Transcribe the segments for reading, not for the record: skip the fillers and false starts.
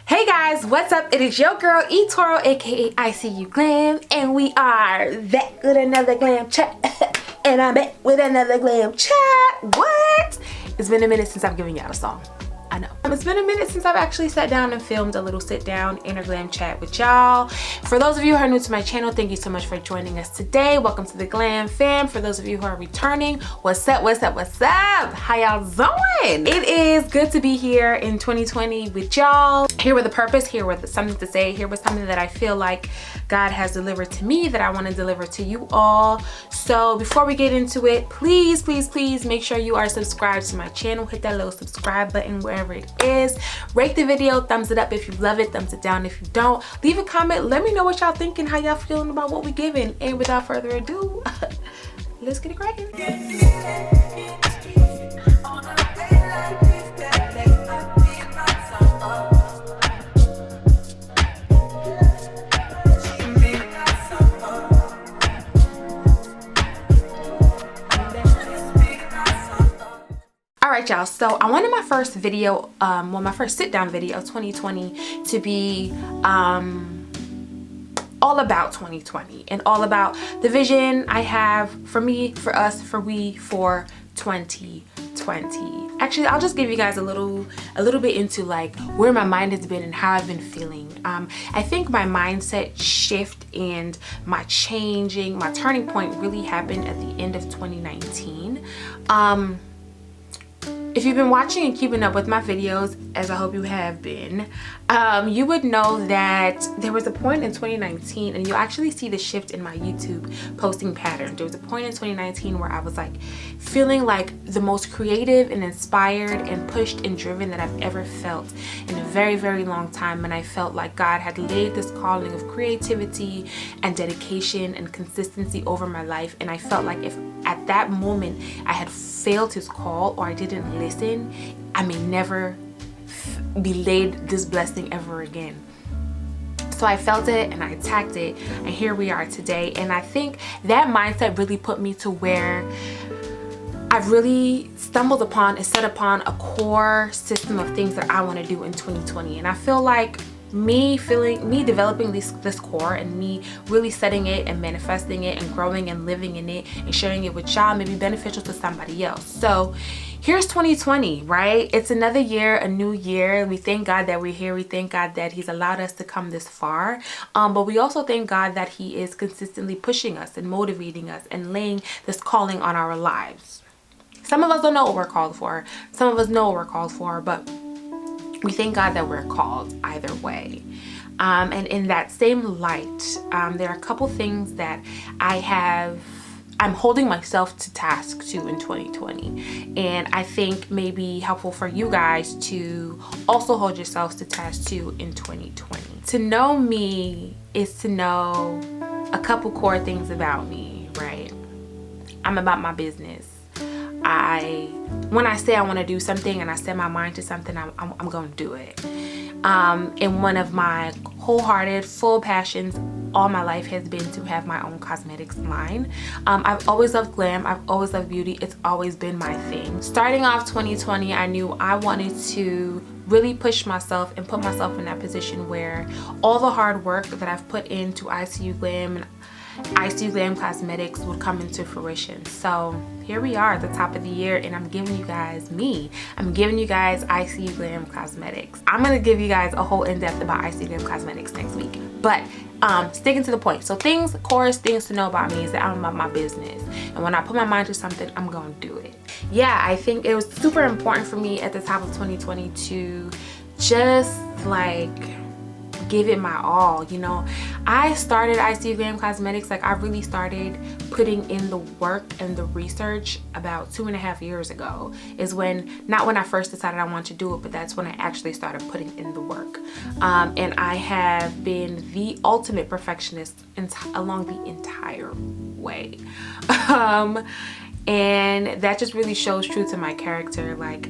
Hey guys, what's up? It is your girl eToro, aka I See You Glam, and we are back with another glam chat. And I'm back with another glam chat. What? It's been a minute since I've given y'all a song. I know. It's been a minute since I've actually sat down and filmed a little sit down inner glam chat with y'all. For those of you who are new to my channel, thank you so much for joining us today. Welcome to the Glam Fam. For those of you who are returning, what's up, what's up, what's up? How y'all doing? It is good to be here in 2020 with y'all. Here with a purpose, here with something to say, here with something that I feel like God has delivered to me that I want to deliver to you all. So before we get into it, please, please, please make sure you are subscribed to my channel. Hit that little subscribe button wherever it is. Rate the video, thumbs it up if you love it, thumbs it down if you don't. Leave a comment, let me know what y'all thinking, how y'all feeling about what we giving. And without further ado, let's get it cracking. Alright y'all, so I wanted my first video, my first sit down video of 2020 to be all about 2020 and all about the vision I have for me, for us, for we, for 2020. Actually, I'll just give you guys a little bit into like where my mind has been and how I've been feeling. I think my mindset shift and my turning point really happened at the end of 2019. If you've been watching and keeping up with my videos, as I hope you have been, you would know that there was a point in 2019, and you'll actually see the shift in my YouTube posting pattern. There was a point in 2019 where I was like feeling like the most creative and inspired and pushed and driven that I've ever felt in a very, very long time. And I felt like God had laid this calling of creativity and dedication and consistency over my life. And I felt like if at that moment I had failed his call or I didn't listen, I may never be laid this blessing ever again. So I felt it and I attacked it, and here we are today. And I think that mindset really put me to where I've really stumbled upon and set upon a core system of things that I want to do in 2020. And I feel like me developing this core and me really setting it and manifesting it and growing and living in it and sharing it with y'all may be beneficial to somebody else. So here's 2020, right? It's another year, a new year. We thank God that we're here. We thank God that he's allowed us to come this far. But we also thank God that he is consistently pushing us and motivating us and laying this calling on our lives. Some of us don't know what we're called for. Some of us know what we're called for, but we thank God that we're called either way. And in that same light, there are a couple things that I'm holding myself to task to in 2020. And I think may be helpful for you guys to also hold yourselves to task to in 2020. To know me is to know a couple core things about me, right? I'm about my business. When I say I want to do something and I set my mind to something, I'm going to do it. And one of my wholehearted, full passions all my life has been to have my own cosmetics line. I've always loved glam. I've always loved beauty. It's always been my thing. Starting off 2020, I knew I wanted to really push myself and put myself in that position where all the hard work that I've put into ICU Glam and ICU Glam Cosmetics would come into fruition. So here we are at the top of the year, and I'm giving you guys I'm giving you guys ICU Glam Cosmetics. I'm gonna give you guys a whole in-depth about ICU Glam Cosmetics next week, but sticking to the point. So things to know about me is that I'm about my business, and when I put my mind to something, I'm gonna do it. Yeah, I think it was super important for me at the top of 2020 to just like give it my all. You know, I started ICU Glam Cosmetics, like I really started putting in the work and the research about 2.5 years ago is when, not when I first decided I wanted to do it, but that's when I actually started putting in the work. And I have been the ultimate perfectionist along the entire way. And that just really shows true to my character. Like,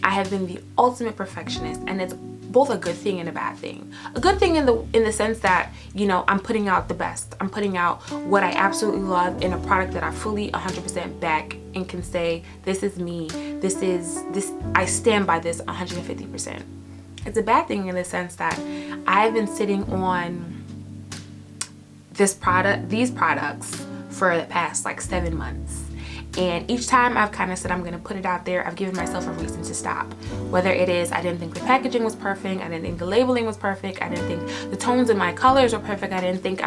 I have been the ultimate perfectionist, and it's both a good thing and a bad thing. A good thing in the sense that, you know, I'm putting out the best. I'm putting out what I absolutely love in a product that I fully 100% back and can say, this is me. I stand by this 150%. It's a bad thing in the sense that I've been sitting on these products for the past like 7 months. And each time I've kind of said I'm going to put it out there, I've given myself a reason to stop. Whether it is I didn't think the packaging was perfect, I didn't think the labeling was perfect, I didn't think the tones in my colors were perfect, I didn't think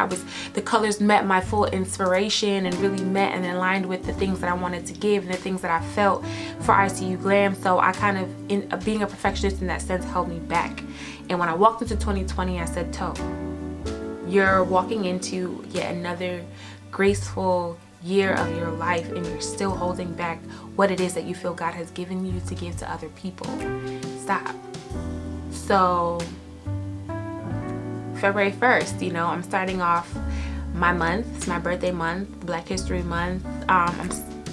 the colors met my full inspiration and really met and aligned with the things that I wanted to give and the things that I felt for ICU Glam. So I kind of, being a perfectionist in that sense, held me back. And when I walked into 2020, I said, Toe, you're walking into yet another graceful year of your life and you're still holding back what it is that you feel God has given you to give to other people. Stop. So February 1st, you know, I'm starting off my month. It's my birthday month, Black History Month.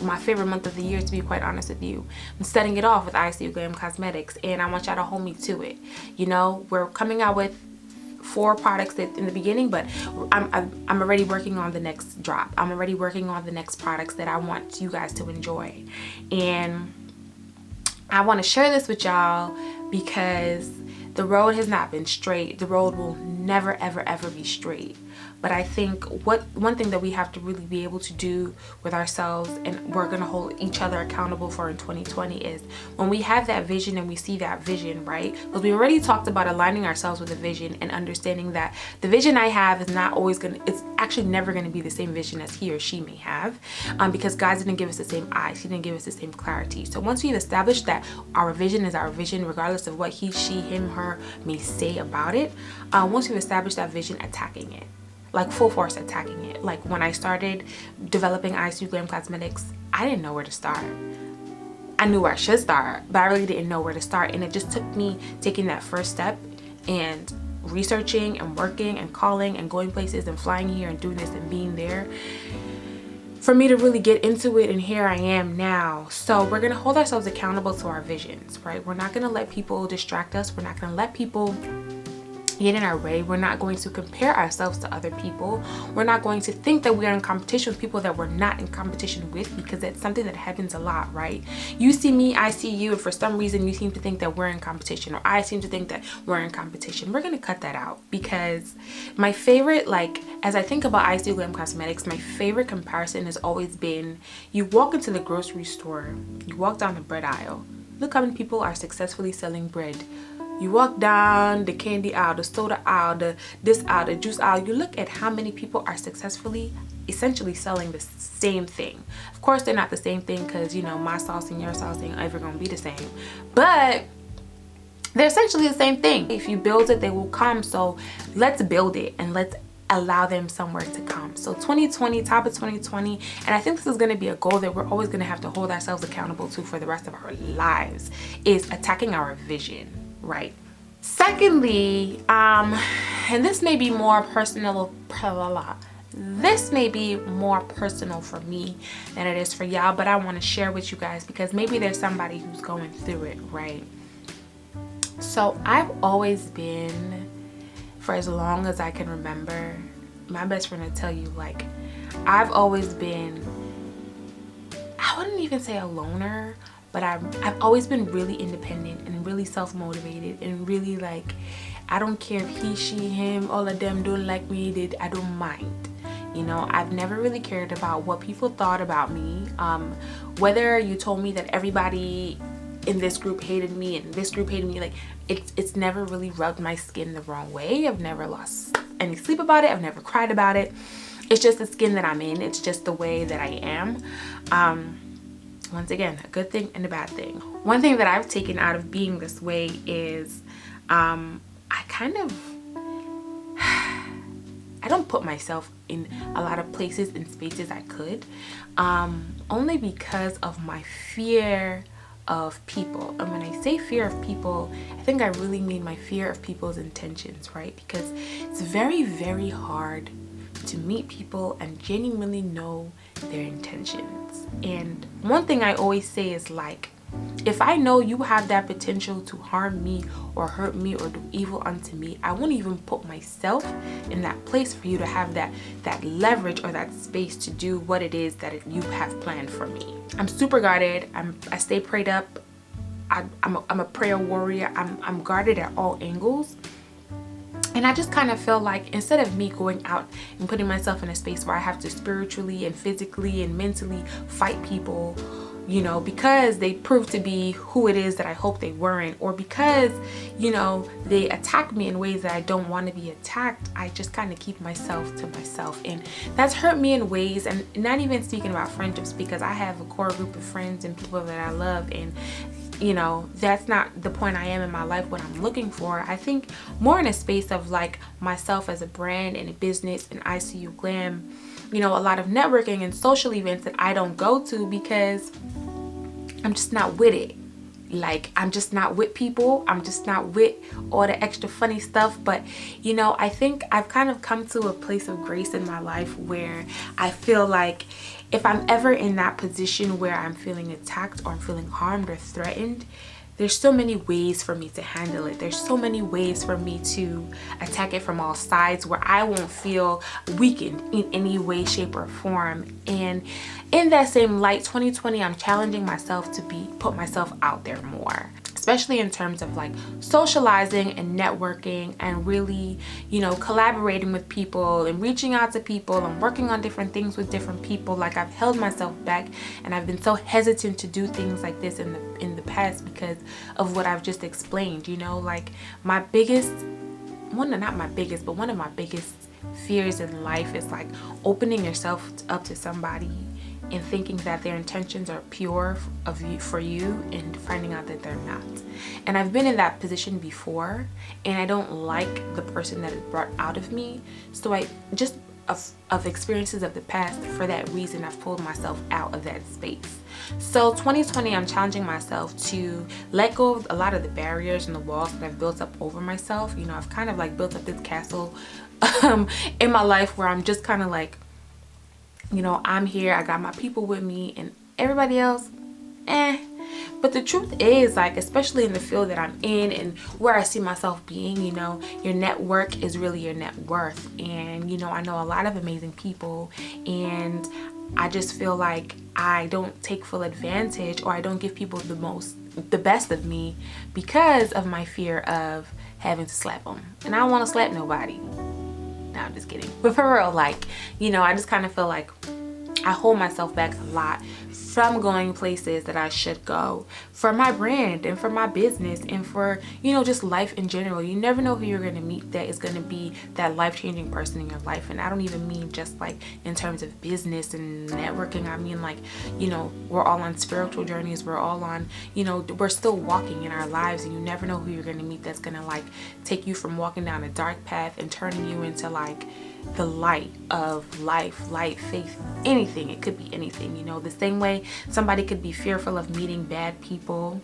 My favorite month of the year, to be quite honest with you. I'm setting it off with ICU Glam Cosmetics, and I want y'all to hold me to it. You know, we're coming out with 4 products in the beginning, but I'm already working on the next drop. I'm already working on the next products that I want you guys to enjoy. And I want to share this with y'all because the road has not been straight. The road will never, ever, ever be straight. But I think one thing that we have to really be able to do with ourselves, and we're going to hold each other accountable for in 2020, is when we have that vision and we see that vision, right? Because we already talked about aligning ourselves with a vision and understanding that the vision I have is not always it's actually never going to be the same vision as he or she may have, because God didn't give us the same eyes. He didn't give us the same clarity. So once we've established that our vision is our vision, regardless of what he, she, him, her may say about it, once we've established that vision, attacking it. Like full force attacking it. Like when I started developing ICU Glam Cosmetics, I didn't know where to start. I knew where I should start, but I really didn't know where to start. And it just took me taking that first step and researching and working and calling and going places and flying here and doing this and being there for me to really get into it. And here I am now. So we're going to hold ourselves accountable to our visions, right? We're not going to let people distract us. We're not going to let people get in our way. We're not going to compare ourselves to other people. We're not going to think that we are in competition with people that we're not in competition with, because that's something that happens a lot, right? You see me, I see you, and for some reason you seem to think that we're in competition, or I seem to think that we're in competition. We're going to cut that out, because my favorite, like, as I think about ICU Glam Cosmetics, my favorite comparison has always been, you walk into the grocery store, you walk down the bread aisle, look how many people are successfully selling bread. You walk down the candy aisle, the soda aisle, the this aisle, the juice aisle. You look at how many people are successfully, essentially selling the same thing. Of course, they're not the same thing, because, you know, my sauce and your sauce ain't ever going to be the same. But they're essentially the same thing. If you build it, they will come. So let's build it and let's allow them somewhere to come. So 2020, top of 2020, and I think this is going to be a goal that we're always going to have to hold ourselves accountable to for the rest of our lives, is attacking our vision. Right. Secondly, and this may be more personal, this may be more personal for me than it is for y'all, but I want to share with you guys because maybe there's somebody who's going through it, right? So I've always been, for as long as I can remember, my best friend will tell you, like, I've always been, I wouldn't even say a loner, but I've always been really independent and really self-motivated and really, like, I don't care if he, she, him, all of them don't like me, I don't mind. You know, I've never really cared about what people thought about me. Whether you told me that everybody in this group hated me and this group hated me, like, it's never really rubbed my skin the wrong way. I've never lost any sleep about it. I've never cried about it. It's just the skin that I'm in. It's just the way that I am. Once again, a good thing and a bad thing. One thing that I've taken out of being this way is I don't put myself in a lot of places and spaces I could, only because of my fear of people. And when I say fear of people, I think I really mean my fear of people's intentions, right? Because it's very, very hard to meet people and genuinely know their intentions. And one thing I always say is, like, if I know you have that potential to harm me or hurt me or do evil unto me, I won't even put myself in that place for you to have that leverage or that space to do what it is that you have planned for me. I'm super guarded. I stay prayed up I'm a prayer warrior. I'm guarded at all angles. And I just kind of feel like instead of me going out and putting myself in a space where I have to spiritually and physically and mentally fight people, you know, because they prove to be who it is that I hope they weren't, or because, you know, they attack me in ways that I don't want to be attacked, I just kind of keep myself to myself. And that's hurt me in ways, and not even speaking about friendships, because I have a core group of friends and people that I love, and you know, that's not the point I am in my life, what I'm looking for. I think more in a space of like myself as a brand and a business and ICU Glam, you know, a lot of networking and social events that I don't go to because I'm just not with it. Like, I'm just not with people. I'm just not with all the extra funny stuff. But, you know, I think I've kind of come to a place of grace in my life where I feel like if I'm ever in that position where I'm feeling attacked or I'm feeling harmed or threatened, there's so many ways for me to handle it. There's so many ways for me to attack it from all sides where I won't feel weakened in any way, shape, or form. And in that same light, 2020, I'm challenging myself to put myself out there more, especially in terms of like socializing and networking and really, you know, collaborating with people and reaching out to people and working on different things with different people. Like, I've held myself back and I've been so hesitant to do things like this in the past because of what I've just explained. You know, like my biggest, one of my biggest fears in life is like opening yourself up to somebody and thinking that their intentions are pure for you and finding out that they're not. And I've been in that position before, and I don't like the person that it brought out of me. So I just of experiences of the past, for that reason I've pulled myself out of that space. So 2020, I'm challenging myself to let go of a lot of the barriers and the walls that I've built up over myself. You know, I've kind of like built up this castle in my life where I'm just kind of like, you know, I'm here, I got my people with me, and everybody else, But the truth is, like, especially in the field that I'm in and where I see myself being, you know, your network is really your net worth. And, you know, I know a lot of amazing people, and I just feel like I don't take full advantage, or I don't give people the best of me because of my fear of having to slap them. And I don't want to slap nobody. No, I'm just kidding. But for real, like, you know, I just kind of feel like I hold myself back a lot from going places that I should go for my brand and for my business and for, you know, just life in general. You never know who you're going to meet that is going to be that life-changing person in your life. And I don't even mean just like in terms of business and networking. I mean, like, you know, we're all on spiritual journeys. We're all on, you know, we're still walking in our lives, and you never know who you're going to meet that's going to like take you from walking down a dark path and turning you into like the light of life, light, faith, anything. It could be anything, you know, the same way somebody could be fearful of meeting bad people.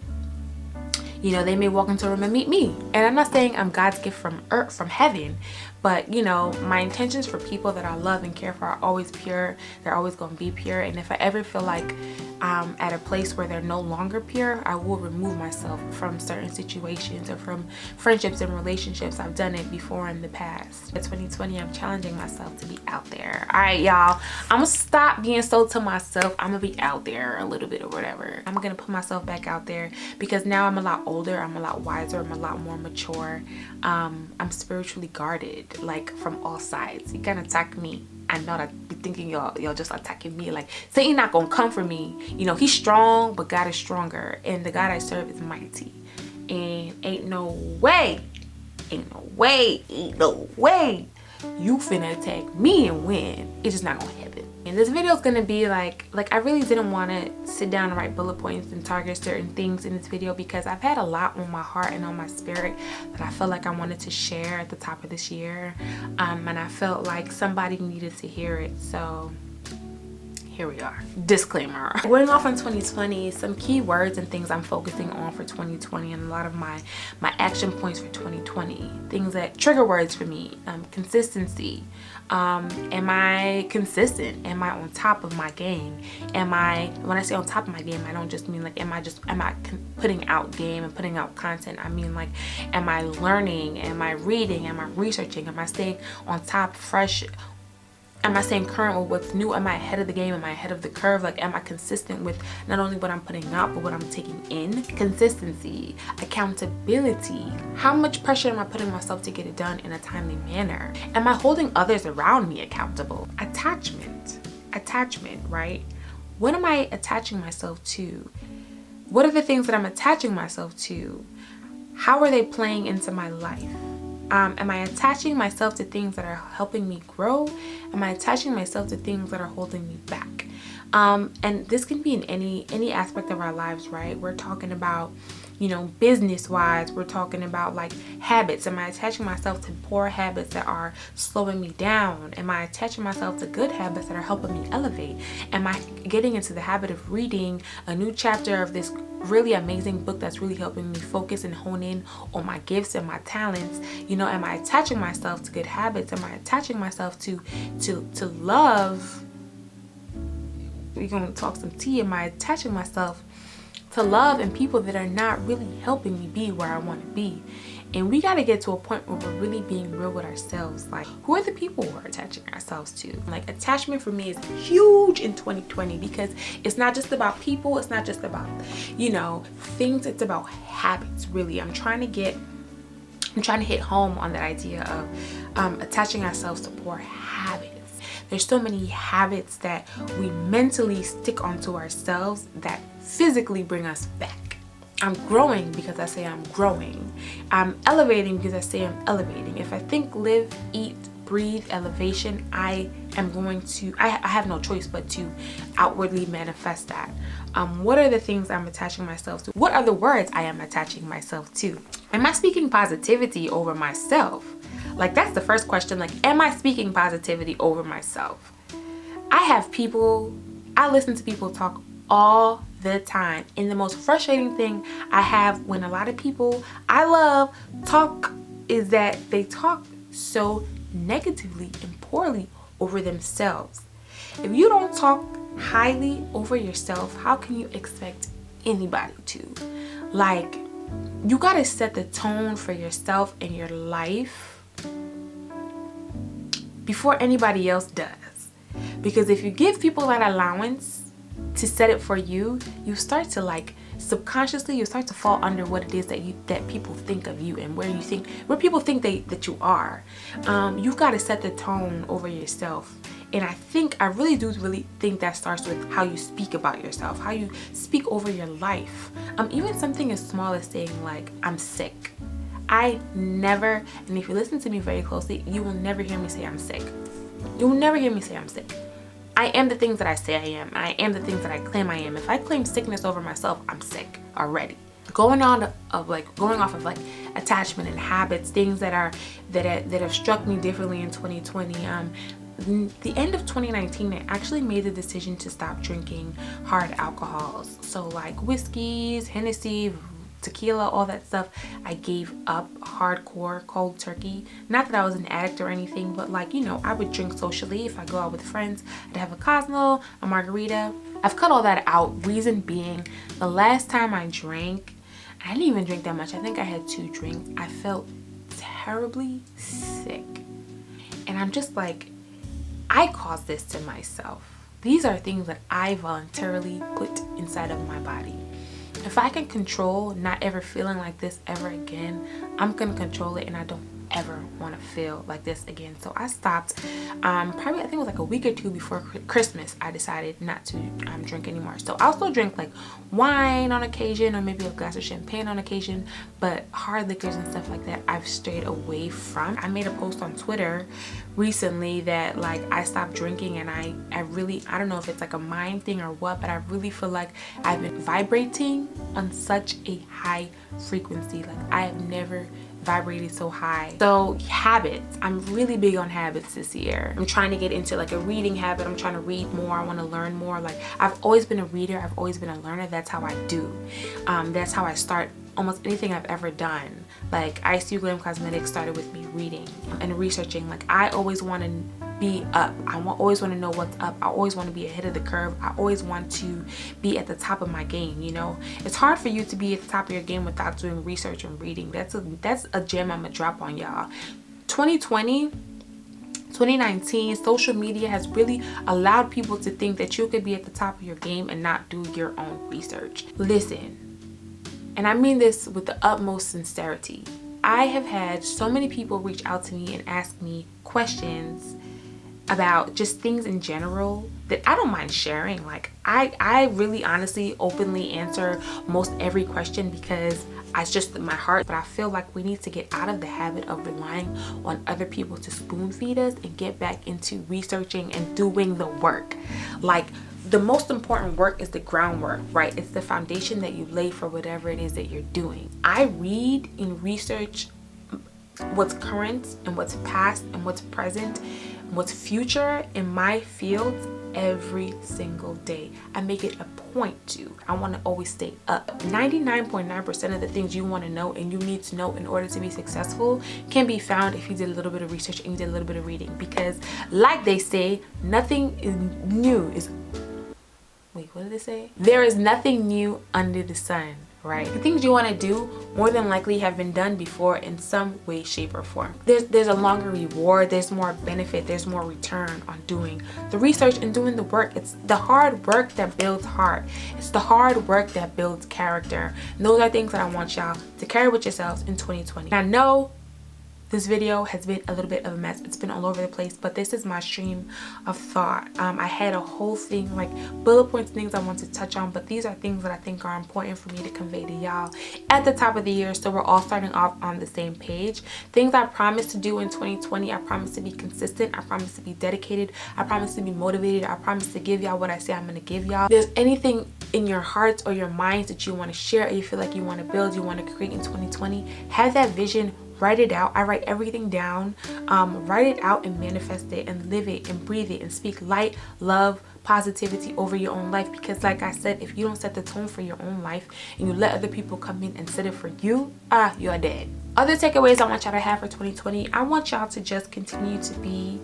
You know, they may walk into a room and meet me, and I'm not saying I'm God's gift from earth, from heaven, but, you know, my intentions for people that I love and care for are always pure. They're always going to be pure. And if I ever feel like I'm at a place where they're no longer pure, I will remove myself from certain situations or from friendships and relationships. I've done it before in the past. In 2020, I'm challenging myself to be out there. All right, y'all, I'm going to stop being so to myself. I'm going to be out there a little bit or whatever. I'm going to put myself back out there because now I'm a lot older. I'm a lot wiser. I'm a lot more mature. I'm spiritually guarded, like from all sides. You can attack me. I know that be thinking y'all just attacking me. Like, Satan not gonna come for me. You know, he's strong, but God is stronger, and the God I serve is mighty. And ain't no way you finna attack me and win. It's just not gonna happen. And this video is gonna be like I really didn't want to sit down and write bullet points and target certain things in this video because I've had a lot on my heart and on my spirit that I felt like I wanted to share at the top of this year, and I felt like somebody needed to hear it. So here we are. Disclaimer. Going off on 2020, some key words and things I'm focusing on for 2020, and a lot of my action points for 2020. Things that trigger words for me. Consistency. Am I consistent? Am I on top of my game? When I say on top of my game, I don't just mean like am I putting out game and putting out content. I mean, like, am I learning? Am I reading? Am I researching? Am I staying on top, fresh? Am I staying current with what's new? Am I ahead of the game? Am I ahead of the curve? Like, am I consistent with not only what I'm putting out, but what I'm taking in? Consistency, accountability. How much pressure am I putting myself to get it done in a timely manner? Am I holding others around me accountable? Attachment, right? What am I attaching myself to? What are the things that I'm attaching myself to? How are they playing into my life? Am I attaching myself to things that are helping me grow? Am I attaching myself to things that are holding me back? And this can be in any aspect of our lives, right? We're talking about, you know, business wise, we're talking about like habits. Am I attaching myself to poor habits that are slowing me down? Am I attaching myself to good habits that are helping me elevate? Am I getting into the habit of reading a new chapter of this really amazing book that's really helping me focus and hone in on my gifts and my talents? You know, am I attaching myself to good habits? Am I attaching myself to love? We're gonna talk some tea. Am I attaching myself to love and people that are not really helping me be where I want to be? And we got to get to a point where we're really being real with ourselves. Like, who are the people we're attaching ourselves to? Like, attachment for me is huge in 2020 because it's not just about people. It's not just about, you know, things. It's about habits, really. I'm trying to hit home on that idea of attaching ourselves to poor habits. There's so many habits that we mentally stick onto ourselves that physically bring us back. I'm growing because I say I'm growing. I'm elevating because I say I'm elevating. If I think, live, eat, breathe elevation, I have no choice but to outwardly manifest that. What are the things I'm attaching myself to? What are the words I am attaching myself to? Am I speaking positivity over myself? Like, that's the first question. Like, am I speaking positivity over myself? I listen to people talk all the time. And the most frustrating thing I have when a lot of people I love talk is that they talk so negatively and poorly over themselves. If you don't talk highly over yourself, how can you expect anybody to? Like, you gotta set the tone for yourself and your life before anybody else does. Because if you give people that allowance to set it for you, you start to, like, subconsciously you start to fall under what it is that people think of you and where people think that you are. You've got to set the tone over yourself. And I really do think that starts with how you speak about yourself, how you speak over your life. Even something as small as saying, like, I'm sick. I never, and if you listen to me very closely, you will never hear me say I'm sick. You will never hear me say I'm sick. I am the things that I say I am. I am the things that I claim I am. If I claim sickness over myself, I'm sick already. Going off of attachment and habits, things that have struck me differently in 2020. The end of 2019, I actually made the decision to stop drinking hard alcohols. So like whiskeys, Hennessy, tequila, all that stuff, I gave up hardcore, cold turkey. Not that I was an addict or anything, but, like, you know, I would drink socially. If I go out with friends, I'd have a Cosmo, a margarita. I've cut all that out. Reason being, the last time I drank, I didn't even drink that much. I think I had 2 drinks. I felt terribly sick. And I'm just like, I caused this to myself. These are things that I voluntarily put inside of my body. If I can control not ever feeling like this ever again, I'm gonna control it, and I don't ever want to feel like this again. So I stopped probably, I think it was like a week or 2 before Christmas. I decided not to drink anymore. So I'll still drink like wine on occasion, or maybe a glass of champagne on occasion, but hard liquors and stuff like that I've strayed away from. I made a post on Twitter recently that, like, I stopped drinking, and I don't know if it's like a mind thing or what, but I really feel like I've been vibrating on such a high frequency. Like, I have never vibrated so high. So habits, I'm really big on habits this year. I'm trying to get into like a reading habit. I'm trying to read more. I want to learn more. Like, I've always been a reader. I've always been a learner. That's how I do. That's how I start almost anything I've ever done. Like, ICU Glam Cosmetics started with me reading and researching. Like, I always want to be up. Always want to know what's up. I always want to be ahead of the curve. I always want to be at the top of my game, you know. It's hard for you to be at the top of your game without doing research and reading. That's a gem I'm gonna drop on y'all. 2020 2019, social media has really allowed people to think that you could be at the top of your game and not do your own research. Listen, and I mean this with the utmost sincerity, I have had so many people reach out to me and ask me questions about just things in general that I don't mind sharing. Like I really honestly openly answer most every question because it's just my heart. But I feel like we need to get out of the habit of relying on other people to spoon feed us and get back into researching and doing the work. Like, the most important work is the groundwork, right? It's the foundation that you lay for whatever it is that you're doing. I read and research what's current and what's past and what's present and what's future in my fields every single day. I make it a point to. I want to always stay up. 99.9% of the things you want to know and you need to know in order to be successful can be found if you did a little bit of research and you did a little bit of reading. Because like they say, nothing is new is... Wait, what did they say? There is nothing new under the sun, right? The things you want to do more than likely have been done before in some way, shape, or form. There's a longer reward, there's more benefit, there's more return on doing the research and doing the work. It's the hard work that builds heart. It's the hard work that builds character. And those are things that I want y'all to carry with yourselves in 2020. I know this video has been a little bit of a mess. It's been all over the place, but this is my stream of thought. I had a whole thing, like bullet points, things I want to touch on, but these are things that I think are important for me to convey to y'all at the top of the year, so we're all starting off on the same page. Things I promise to do in 2020. I promise to be consistent. I promise to be dedicated. I promise to be motivated. I promise to give y'all what I say I'm gonna give y'all. If there's anything in your hearts or your minds that you want to share, or you feel like you want to build, you want to create in 2020, have that vision. Write it out. I write everything down. Write it out and manifest it and live it and breathe it and speak light, love, positivity over your own life. Because like I said, if you don't set the tone for your own life and you let other people come in and set it for you, you're dead. Other takeaways I want y'all to have for 2020. I want y'all to just continue to be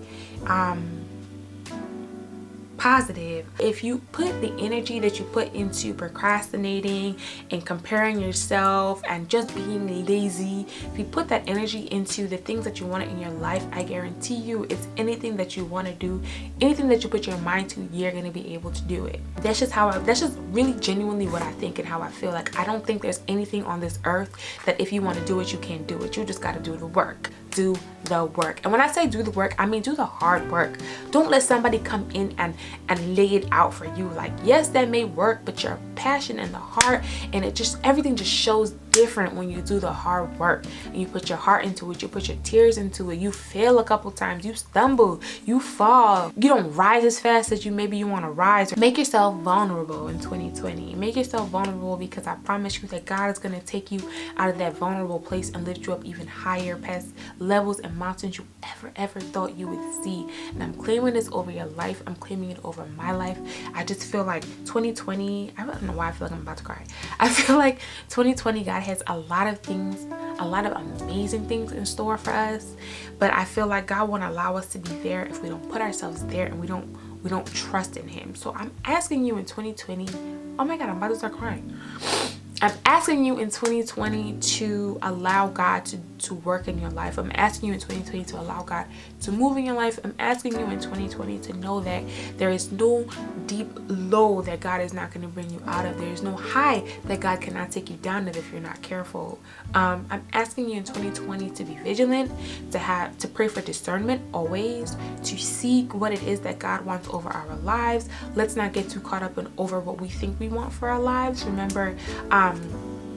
positive. If you put the energy that you put into procrastinating and comparing yourself and just being lazy, if you put that energy into the things that you want in your life, I guarantee you it's anything that you want to do, anything that you put your mind to, you're going to be able to do it. That's just really genuinely what I think and how I feel. Like, I don't think there's anything on this earth that if you want to do it, you can't do it. You just got to do the work. Do the work. And when I say do the work, I mean do the hard work. Don't let somebody come in and lay it out for you. Like, yes, that may work, but your passion and the heart and it just, everything just shows different when you do the hard work and you put your heart into it, you put your tears into it, you fail a couple times, you stumble, you fall, you don't rise as fast as maybe you want to rise. Make yourself vulnerable in 2020. Make yourself vulnerable, because I promise you that God is going to take you out of that vulnerable place and lift you up even higher, past levels and mountains you ever thought you would see. And I'm claiming this over your life. I'm claiming it over my life. I just feel like 2020, I don't know why I feel like I'm about to cry. I feel like 2020, God has a lot of things, a lot of amazing things in store for us, but I feel like God won't allow us to be there if we don't put ourselves there and we don't trust in Him. So I'm asking you in 2020, oh my God, I'm about to start crying. I'm asking you in 2020 to allow God to work in your life. I'm asking you in 2020 to allow God to move in your life. I'm asking you in 2020 to know that there is no deep low that God is not going to bring you out of. There is no high that God cannot take you down of if you're not careful. I'm asking you in 2020 to be vigilant, to pray for discernment always, to seek what it is that God wants over our lives. Let's not get too caught up in over what we think we want for our lives. Remember,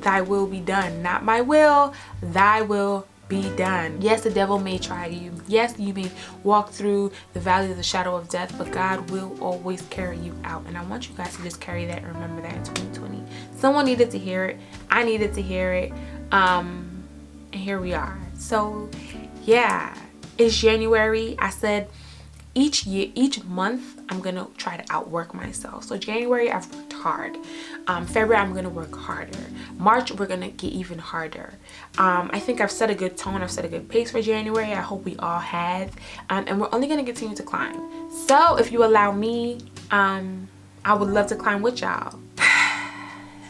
thy will be done, not my will, thy will be done. Yes, the devil may try you. Yes, you may walk through the valley of the shadow of death, but God will always carry you out. And I want you guys to just carry that and remember that in 2020. Someone needed to hear it. I needed to hear it. And here we are. So yeah, it's January. I said each month I'm gonna try to outwork myself. So January, I've worked hard. February, I'm gonna work harder. March, we're gonna get even harder. I think I've set a good tone, I've set a good pace for January. I hope we all have, and we're only gonna continue to climb. So if you allow me, I would love to climb with y'all.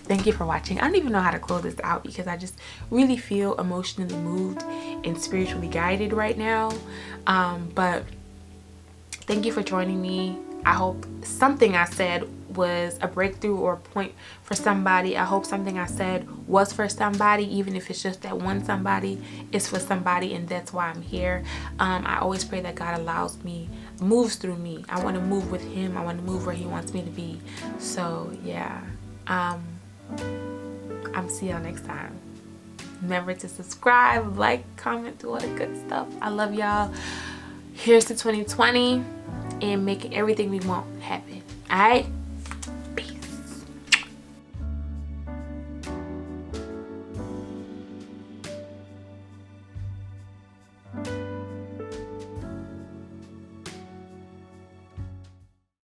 Thank you for watching. I don't even know how to close this out because I just really feel emotionally moved and spiritually guided right now. But Thank you for joining me. I hope something I said was a breakthrough or a point for somebody. I hope something I said was for somebody, even if it's just that one somebody is for somebody, and that's why I'm here. I always pray that God allows me, moves through me. I want to move with him. I want to move where he wants me to be. So yeah, I'm see y'all next time. Remember to subscribe, like, comment, do all the good stuff. I love y'all. Here's to 2020 and making everything we want happen. All right.